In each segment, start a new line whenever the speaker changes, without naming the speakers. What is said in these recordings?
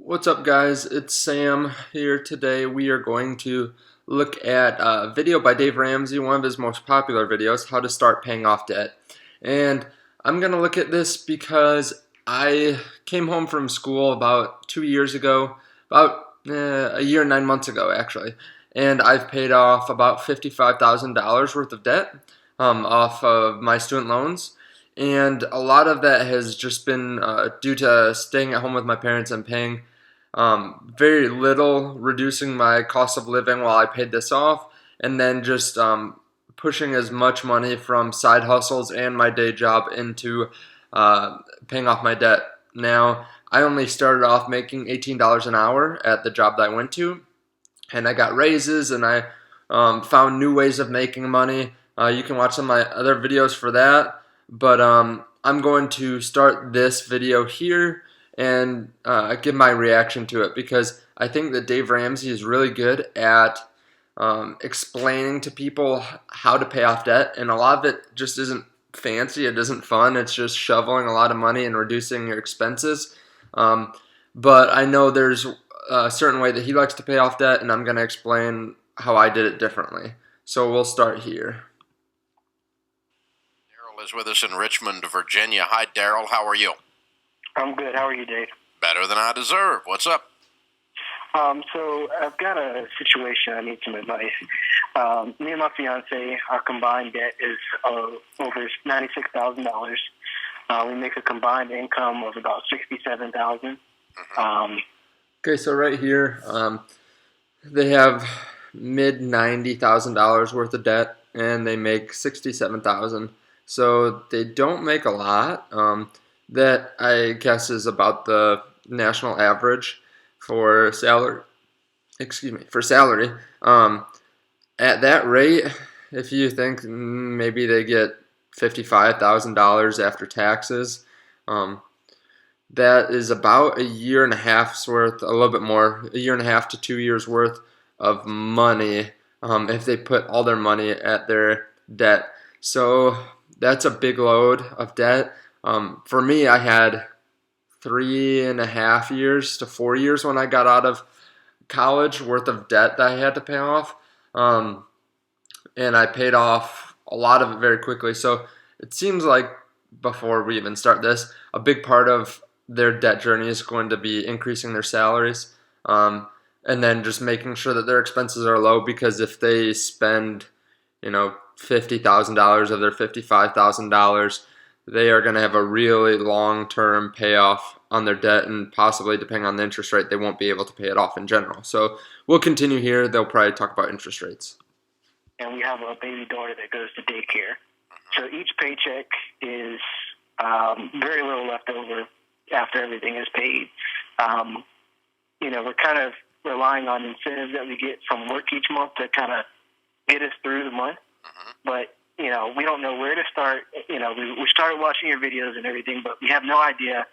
What's up, guys? It's Sam here. Today we are going to look at a video by Dave Ramsey, one of his most popular videos, How to Start Paying Off Debt. And I'm going to look at this because I came home from school about 2 years ago, about a year and 9 months ago actually, and I've paid off about $55,000 worth of debt off of my student loans. And a lot of that has just been due to staying at home with my parents and paying very little, reducing my cost of living while I paid this off, and then just pushing as much money from side hustles and my day job into paying off my debt. Now, I only started off making $18 an hour at the job that I went to, and I got raises and I found new ways of making money. You can watch some of my other videos for that, but I'm going to start this video here and give my reaction to it because I think that Dave Ramsey is really good at explaining to people how to pay off debt, and a lot of it just isn't fancy, it isn't fun, it's just shoveling a lot of money and reducing your expenses. But I know there's a certain way that he likes to pay off debt, and I'm going to explain how I did it differently. So we'll start here.
Daryl is with us in Richmond, Virginia. Hi, Daryl. How are you?
I'm good. How are you, Dave?
Better than I deserve. What's up?
So I've got a situation. I need some advice. Me and my fiance, our combined debt is over $96,000. We make a combined income of about $67,000.
Okay, so right here, they have mid $90,000 worth of debt, and they make $67,000. So they don't make a lot. That I guess is about the national average for salary. For salary. At that rate, if you think maybe they get $55,000 after taxes, that is about a year and a half's worth, a little bit more, a year and a half to 2 years worth of money if they put all their money at their debt. So that's a big load of debt. For me, I had 3.5 years to 4 years when I got out of college worth of debt that I had to pay off. And I paid off a lot of it very quickly. So it seems like before we even start this, a big part of their debt journey is going to be increasing their salaries, and then just making sure that their expenses are low, because if they spend, $50,000 of their $55,000, they are going to have a really long-term payoff on their debt, and possibly, depending on the interest rate, they won't be able to pay it off in general. So we'll continue here. They'll probably talk about interest rates.
And we have a baby daughter that goes to daycare. So each paycheck is very little left over after everything is paid. We're kind of relying on incentives that we get from work each month to kind of get us through the month. But we don't know where to start. We started watching your videos and everything, but we have no idea,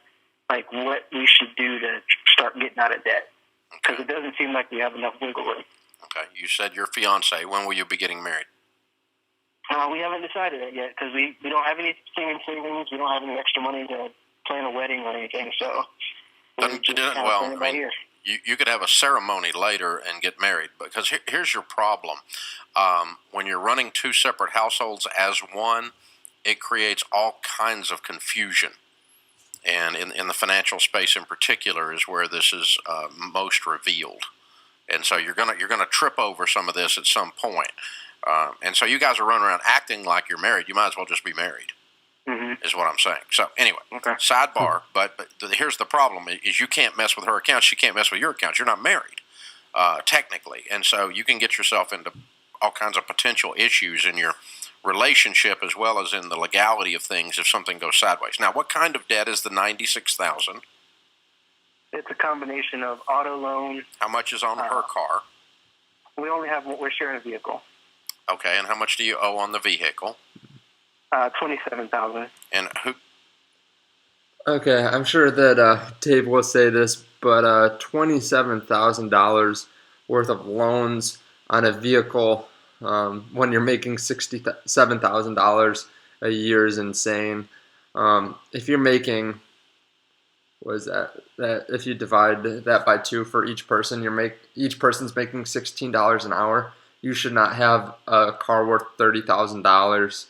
what we should do to start getting out of debt. Because it doesn't seem like we have enough wiggle room.
Okay. You said your fiance. When will you be getting married?
We haven't decided that yet, because we don't have any savings. We don't have any extra money to plan a wedding or anything. So,
you could have a ceremony later and get married, because here's your problem. When you're running two separate households as one, it creates all kinds of confusion. And in the financial space in particular is where this is most revealed. And so you're gonna trip over some of this at some point. And so you guys are running around acting like you're married. You might as well just be married. Is what I'm saying. So anyway,
okay.
Sidebar. But here's the problem: is you can't mess with her accounts. She can't mess with your accounts. You're not married, technically, and so you can get yourself into all kinds of potential issues in your relationship as well as in the legality of things if something goes sideways. Now, what kind of debt is the $96,000?
It's a combination of auto loan.
How much is on her car?
We're sharing a vehicle.
Okay, and how much do you owe on the vehicle?
$27,000.
And who?
Okay, I'm sure that Dave will say this, but $27,000 worth of loans on a vehicle when you're making $67,000 a year is insane. If you're making was that if you divide that by two for each person, each person's making $16 an hour. You should not have a car worth $30,000.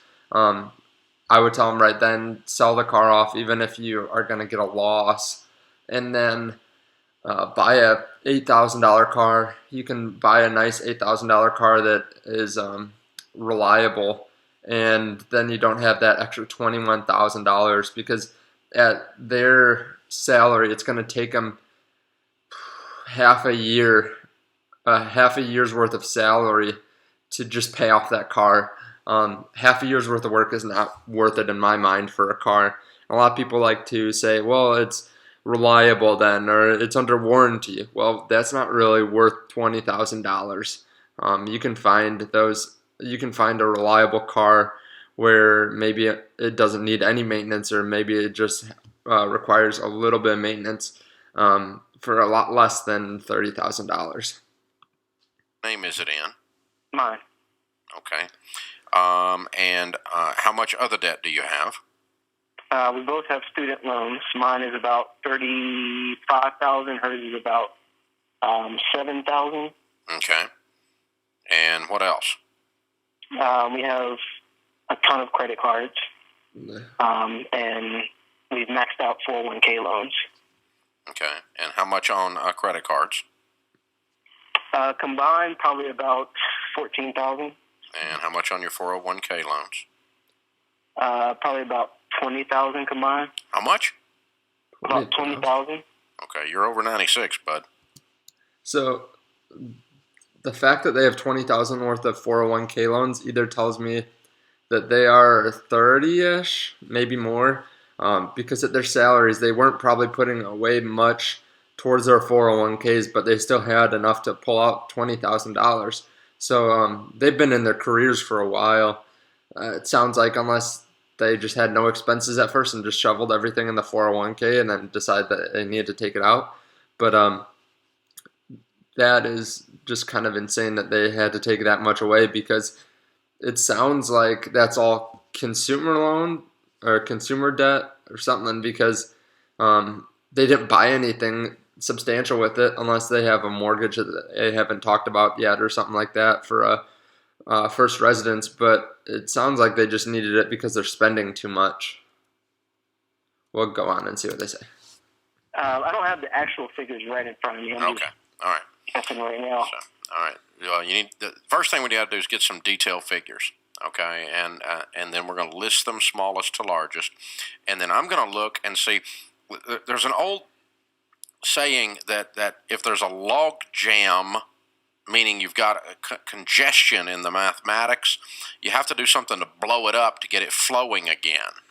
I would tell them right then, sell the car off, even if you are going to get a loss, and then buy a $8,000 car. You can buy a nice $8,000 car that is reliable, and then you don't have that extra $21,000 because at their salary, it's going to take them half a year, half a year's worth of salary to just pay off that car. Half a year's worth of work is not worth it in my mind for a car. A lot of people like to say, well, it's reliable then, or it's under warranty. Well, that's not really worth $20,000. You can find those. You can find a reliable car where maybe it doesn't need any maintenance, or maybe it just requires a little bit of maintenance for a lot less than $30,000.
Name is it in?
Mine.
Okay. And how much other debt do you have?
We both have student loans. Mine is about $35,000. Hers is about $7,000.
Okay. And what else?
We have a ton of credit cards, and we've maxed out 401k loans.
Okay. And how much on credit cards?
Combined, probably about $14,000.
And how much on your 401k loans?
Probably about $20,000 combined.
How much?
About $20,000.
Okay, you're over 96, bud.
So the fact that they have $20,000 worth of 401k loans either tells me that they are 30-ish, maybe more, because at their salaries they weren't probably putting away much towards their 401ks, but they still had enough to pull out $20,000. So they've been in their careers for a while. It sounds like, unless they just had no expenses at first and just shoveled everything in the 401k and then decided that they needed to take it out. But that is just kind of insane that they had to take that much away, because it sounds like that's all consumer loan or consumer debt or something, because they didn't buy anything substantial with it unless they have a mortgage that they haven't talked about yet or something like that for a first residence. But it sounds like they just needed it because they're spending too much. We'll go on and see what they say.
I don't have the actual figures right in front of me.
Okay. All right.
Checking right now.
So, all right. You need the first thing we got to do is get some detailed figures. Okay, and then we're going to list them smallest to largest, and then I'm going to look and see. There's an old saying that if there's a log jam, meaning you've got a congestion in the mathematics, you have to do something to blow it up to get it flowing again.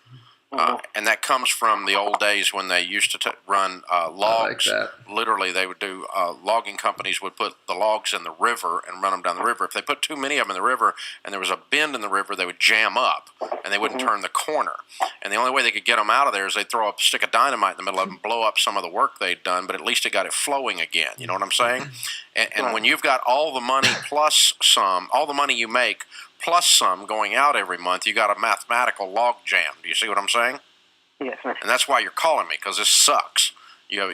And that comes from the old days when they used to run logs.
I like that.
Literally, they would do logging companies would put the logs in the river and run them down the river. If they put too many of them in the river and there was a bend in the river, they would jam up and they wouldn't turn the corner. And the only way they could get them out of there is they'd throw a stick of dynamite in the middle of them, blow up some of the work they'd done, but at least it got it flowing again. You know what I'm saying? And when you've got all the money plus some, all the money you make plus some going out every month, you got a mathematical log jam. Do you see what I'm saying?
Yes, sir.
And that's why you're calling me, because this sucks. You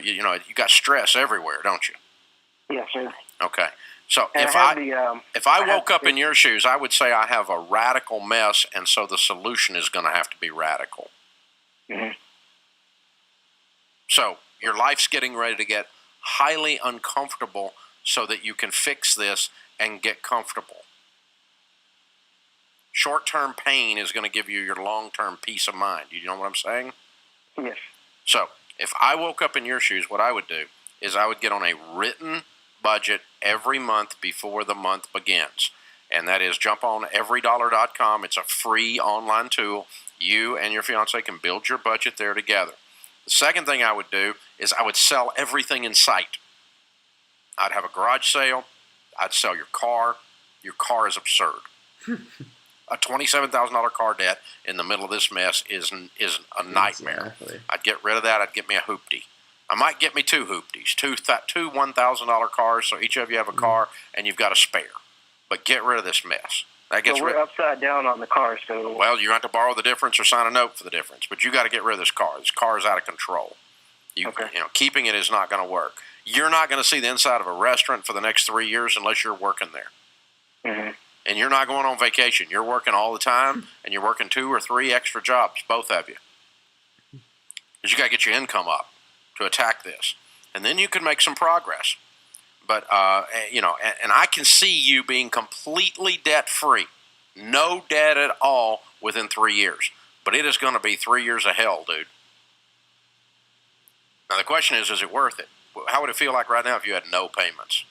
got stress everywhere, don't you?
Yes, sir.
Okay. So
And
if I woke up in your shoes, I would say I have a radical mess, and so the solution is going to have to be radical.
Mm-hmm.
So your life's getting ready to get highly uncomfortable so that you can fix this and get comfortable. Short-term pain is going to give you your long-term peace of mind. You know what I'm saying?
Yes.
So if I woke up in your shoes, what I would do is I would get on a written budget every month before the month begins. And that is jump on everydollar.com. It's a free online tool. You and your fiance can build your budget there together. The second thing I would do is I would sell everything in sight. I'd have a garage sale. I'd sell your car. Your car is absurd. A $27,000 car debt in the middle of this mess is a nightmare.
Exactly.
I'd get rid of that. I'd get me a hoopty. I might get me two hoopties, two $1,000 cars, so each of you have a car and you've got a spare. But get rid of this mess. That gets
So we're upside down on the car, so...
Well, you have to borrow the difference or sign a note for the difference, but you got to get rid of this car. This car is out of control.
Okay.
Keeping it is not going to work. You're not going to see the inside of a restaurant for the next 3 years unless you're working there.
Mm-hmm.
And you're not going on vacation. You're working all the time, and you're working 2 or 3 extra jobs, both of you. Because you got to get your income up to attack this. And then you can make some progress. But, and I can see you being completely debt-free. No debt at all within 3 years. But it is going to be 3 years of hell, dude. Now, the question is it worth it? How would it feel like right now if you had no payments?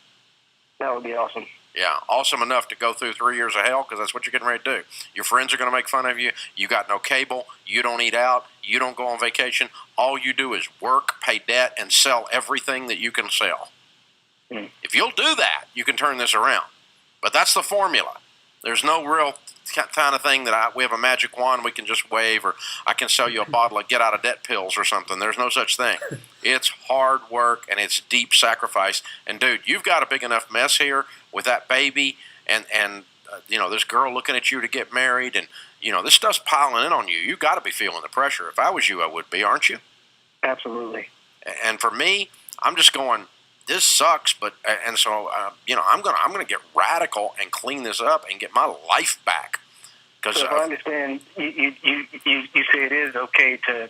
That would be awesome.
Yeah, awesome enough to go through 3 years of hell, because that's what you're getting ready to do. Your friends are going to make fun of you. You got no cable. You don't eat out. You don't go on vacation. All you do is work, pay debt, and sell everything that you can sell.
Mm.
If you'll do that, you can turn this around. But that's the formula. There's no real kind of thing that we have a magic wand we can just wave, or I can sell you a bottle of get-out-of-debt pills or something. There's no such thing. It's hard work, and it's deep sacrifice. And, dude, you've got a big enough mess here with that baby and this girl looking at you to get married, and, this stuff's piling in on you. You got to be feeling the pressure. If I was you, I would be, aren't you?
Absolutely.
And for me, I'm just going, this sucks, but so I'm gonna get radical and clean this up and get my life back.
So if I understand, you say it is okay to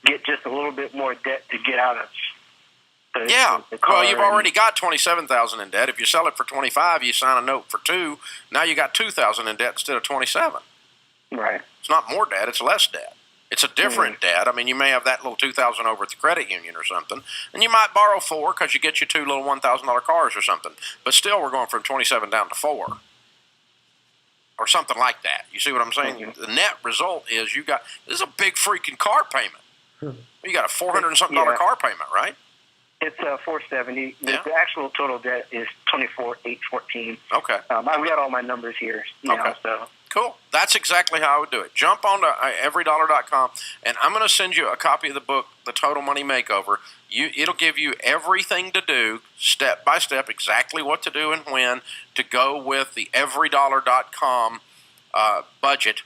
get just a little bit more debt to get out of. The car.
Well, you've already got $27,000 in debt. If you sell it for $25,000, you sign a note for $2,000. Now you got $2,000 in debt instead of $27,000.
Right.
It's not more debt; it's less debt. It's a different debt. I mean, you may have that little $2,000 over at the credit union or something, and you might borrow $4,000 because you get you 2 little $1,000 cars or something. But still, we're going from 27 down to 4, or something like that. You see what I'm saying?
Mm-hmm.
The net result is this is a big freaking car payment. You got a $400 and something car payment, right?
It's $470.
Yeah.
The actual total debt is $24,814.
Okay.
I've got all my numbers here. So.
Cool. That's exactly how I would do it. Jump on to everydollar.com, and I'm going to send you a copy of the book, The Total Money Makeover. It'll give you everything to do, step by step, exactly what to do and when to go with the everydollar.com budget.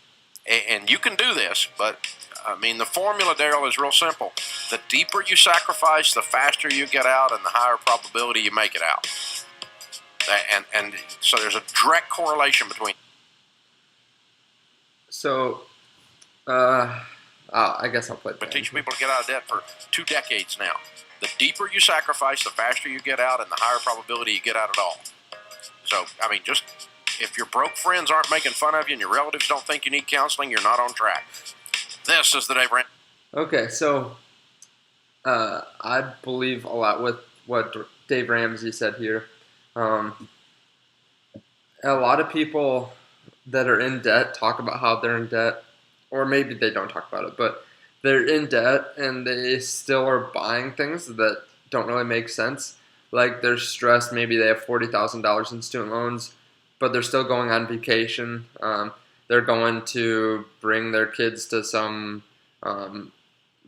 And you can do this, but, I mean, the formula, Daryl, is real simple. The deeper you sacrifice, the faster you get out, and the higher probability you make it out. And so there's a direct correlation between.
So, I guess I'll play.
Been teaching people to get out of debt for 2 decades now. The deeper you sacrifice, the faster you get out, and the higher probability you get out at all. So, I mean, just if your broke friends aren't making fun of you and your relatives don't think you need counseling, you're not on track. This is the Dave Ramsey.
Okay, so I believe a lot with what Dave Ramsey said here. A lot of people that are in debt talk about how they're in debt, or maybe they don't talk about it, but they're in debt and they still are buying things that don't really make sense. Like they're stressed, maybe they have $40,000 in student loans, but they're still going on vacation. They're going to bring their kids to some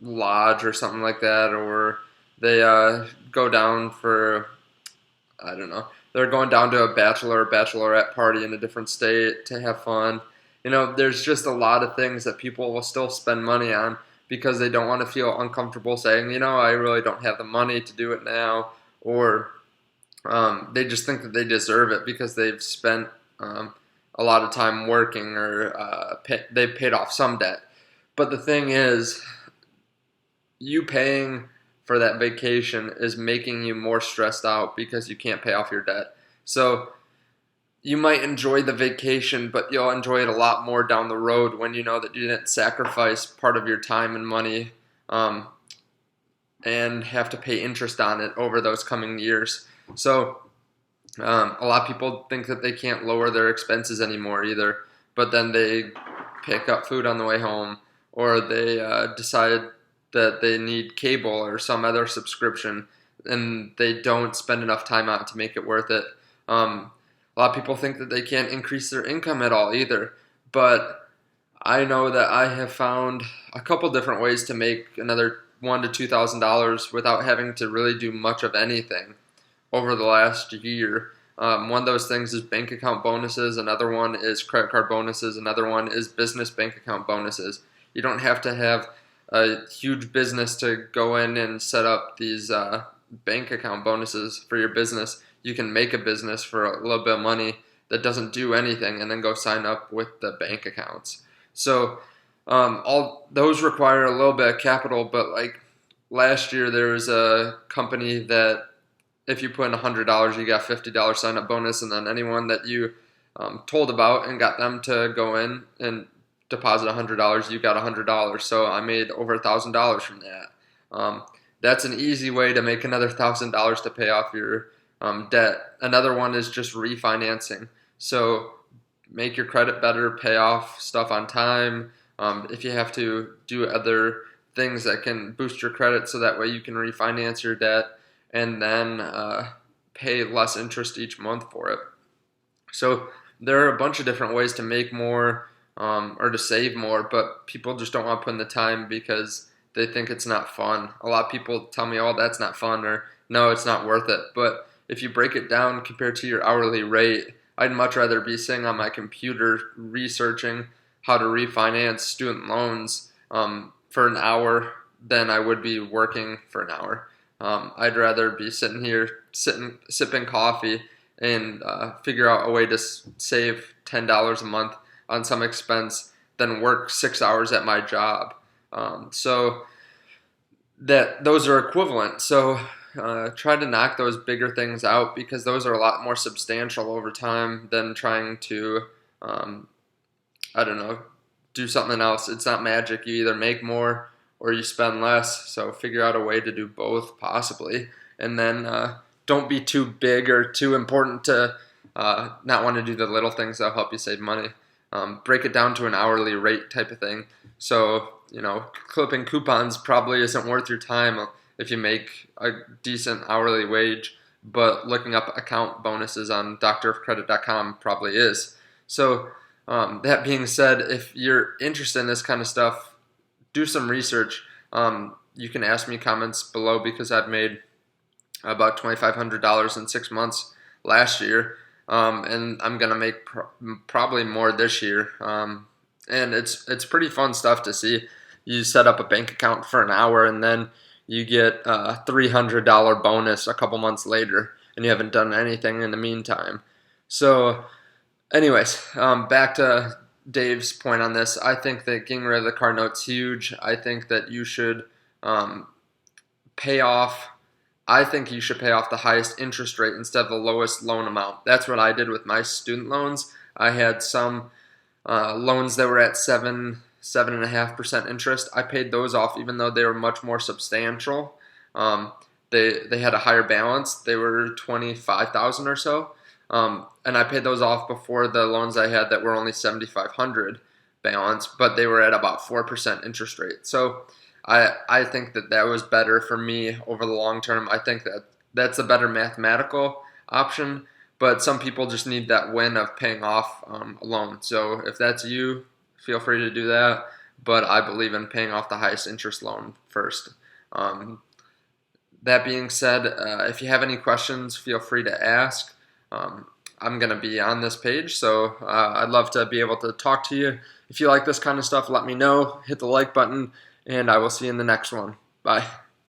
lodge or something like that, or they go down for, I don't know, they're going down to a bachelor or bachelorette party in a different state to have fun. There's just a lot of things that people will still spend money on because they don't want to feel uncomfortable saying, I really don't have the money to do it now, or they just think that they deserve it because they've spent a lot of time working, or they've paid off some debt. But the thing is, you paying for that vacation is making you more stressed out because you can't pay off your debt. So you might enjoy the vacation, but you'll enjoy it a lot more down the road when you know that you didn't sacrifice part of your time and money and have to pay interest on it over those coming years. So a lot of people think that they can't lower their expenses anymore either, but then they pick up food on the way home, or they decide that they need cable or some other subscription, and they don't spend enough time on it to make it worth it. A lot of people think that they can't increase their income at all either, but I know that I have found a couple different ways to make another $1,000 to $2,000 without having to really do much of anything over the last year. One of those things is bank account bonuses. Another one is credit card bonuses. Another one is business bank account bonuses. You don't have to have a huge business to go in and set up these bank account bonuses for your business. You can make a business for a little bit of money that doesn't do anything and then go sign up with the bank accounts. So all those require a little bit of capital, but like last year there was a company that if you put in $100, you got $50 sign up bonus, and then anyone that you told about and got them to go in and deposit $100, you got $100. So I made over $1,000 from that. That's an easy way to make another $1,000 to pay off your debt. Another one is just refinancing. So make your credit better, pay off stuff on time. If you have to do other things that can boost your credit so that way you can refinance your debt and then pay less interest each month for it. So there are a bunch of different ways to make more or to save more, but people just don't want to put in the time because they think it's not fun. A lot of people tell me, oh, that's not fun, or no, it's not worth it. But if you break it down compared to your hourly rate, I'd much rather be sitting on my computer researching how to refinance student loans for an hour than I would be working for an hour. I'd rather be sitting here, sipping coffee, and figure out a way to save $10 a month on some expense than work 6 hours at my job. So that those are equivalent. So try to knock those bigger things out because those are a lot more substantial over time than trying to, I don't know, do something else. It's not magic. You either make more or you spend less. So figure out a way to do both possibly. And then don't be too big or too important to not want to do the little things that'll help you save money. Break it down to an hourly rate type of thing. So, clipping coupons probably isn't worth your time if you make a decent hourly wage, but looking up account bonuses on doctorofcredit.com probably is. So that being said, if you're interested in this kind of stuff, do some research. You can ask me comments below because I've made about $2,500 in 6 months last year, and I'm gonna make probably more this year. And it's pretty fun stuff to see. You set up a bank account for an hour, and then you get a $300 bonus a couple months later, and you haven't done anything in the meantime. So, anyways, back to Dave's point on this. I think that getting rid of the car note's huge. I think that you should pay off. I think you should pay off the highest interest rate instead of the lowest loan amount. That's what I did with my student loans. I had some loans that were at 7.5% interest. I paid those off even though they were much more substantial. They had a higher balance. They were $25,000 or so. And I paid those off before the loans I had that were only $7,500 balance, but they were at about 4% interest rate. So I think that was better for me over the long term. I think that that's a better mathematical option, but some people just need that win of paying off a loan. So if that's you, feel free to do that, but I believe in paying off the highest interest loan first. That being said, if you have any questions, feel free to ask. I'm going to be on this page, so I'd love to be able to talk to you. If you like this kind of stuff, let me know. Hit the like button, and I will see you in the next one. Bye.